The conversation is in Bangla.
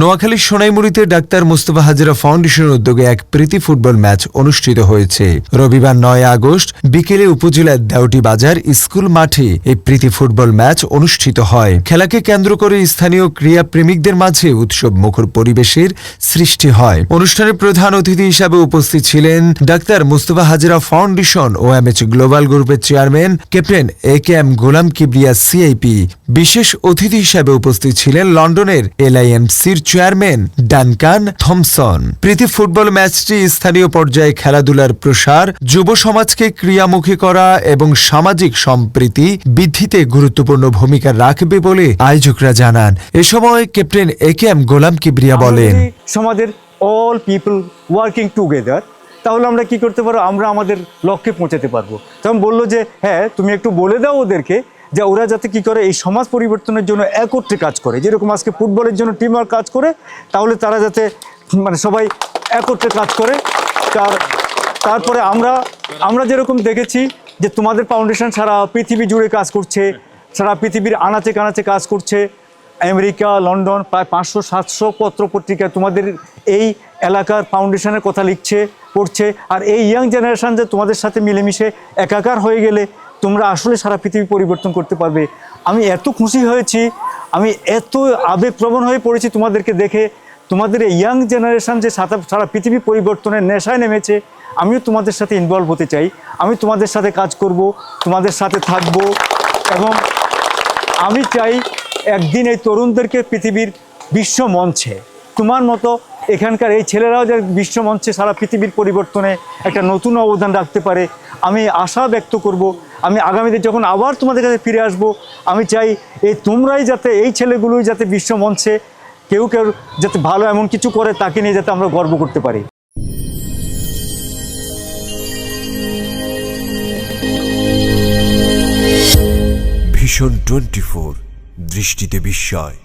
নোয়াখালীর সোনাইমুড়িতে ডাক্তার মুস্তফা হাজেরা ফাউন্ডেশনের উদ্যোগে এক প্রীতি ফুটবল ম্যাচ অনুষ্ঠিত হয়েছে। রবিবার ৯ আগস্ট বিকেলে উপজেলার দেওটি বাজার স্কুল মাঠে এই প্রীতি ফুটবল ম্যাচ অনুষ্ঠিত হয়। খেলাকে কেন্দ্র করে স্থানীয় ক্রীড়া প্রেমিকদের মাঝে উৎসব মুখর পরিবেশের সৃষ্টি হয়। অনুষ্ঠানে প্রধান অতিথি হিসাবে উপস্থিত ছিলেন ডাক্তার মুস্তফা হাজেরা ফাউন্ডেশন ও এমএচ গ্লোবাল গ্রুপের চেয়ারম্যান ক্যাপ্টেন AKM গোলাম কিবরিয়া CIP। বিশেষ অতিথি হিসাবে উপস্থিত ছিলেন লন্ডনের LIMCর চেয়ারম্যান ডানকান থমসন। প্রীতি ফুটবল ম্যাচটি স্থানীয় পর্যায়ে খেলাধুলার প্রসার, যুব সমাজকে ক্রিয়ামুখী করা এবং সামাজিক সম্প্রীতি বৃদ্ধিতে গুরুত্বপূর্ণ ভূমিকা রাখবে বলে আয়োজকরা জানান। এ সময় ক্যাপ্টেন AKM গোলাম কিবরিয়া বলেন, সমাজের অল পিপল ওয়ার্কিং টুগেদার, তাহলে আমরা কি করতে পারবো, আমরা আমাদের লক্ষ্যে পৌঁছাতে পারবো। তখন বললো যে হ্যাঁ তুমি একটু বলে দাও ওদেরকে যে ওরা যাতে কি করে এই সমাজ পরিবর্তনের জন্য একত্রে কাজ করে, যেরকম আজকে ফুটবলের জন্য টিম ওয়ার্ক কাজ করে, তাহলে তারা যাতে সবাই একত্রে কাজ করে। তারপরে আমরা যেরকম দেখেছি যে তোমাদের ফাউন্ডেশন সারা পৃথিবী জুড়ে কাজ করছে, সারা পৃথিবীর আনাচে কানাচে কাজ করছে। আমেরিকা, লন্ডন, প্রায় 500-700 পত্র পত্রিকায় তোমাদের এই এলাকার ফাউন্ডেশনের কথা লিখছে, পড়ছে। আর এই ইয়াং জেনারেশন যে তোমাদের সাথে মিলেমিশে একাকার হয়ে গেলে তোমরা আসলে সারা পৃথিবী পরিবর্তন করতে পারবে। আমি এত খুশি হয়েছি, আমি এত আবেগপ্রবণ হয়ে পড়েছি তোমাদেরকে দেখে। তোমাদের এই ইয়াং জেনারেশন যে সারা পৃথিবী পরিবর্তনের নেশায় নেমেছে, আমিও তোমাদের সাথে ইনভলভ হতে চাই। আমি তোমাদের সাথে কাজ করব, তোমাদের সাথে থাকব, এবং আমি চাই একদিন এই তরুণদেরকে পৃথিবীর বিশ্ব মঞ্চে তোমার মতো এখানকার এই ছেলেরাও যে বিশ্ব মঞ্চে সারা পৃথিবীর পরিবর্তনে একটা নতুন অবদান রাখতে পারে, আমি আশা ব্যক্ত করব। আমি আগামীতে যখন আবার তোমাদের কাছে ফিরে আসব, আমি চাই তোমরাই যাতে, এই ছেলেগুলোই যাতে বিশ্ব মঞ্চে কেউ যাতে ভালো এমন কিছু করে, তাকে নিয়ে যাতে আমরা গর্ব করতে পারি। ভিশন 24, দৃষ্টিতে বিস্ময়।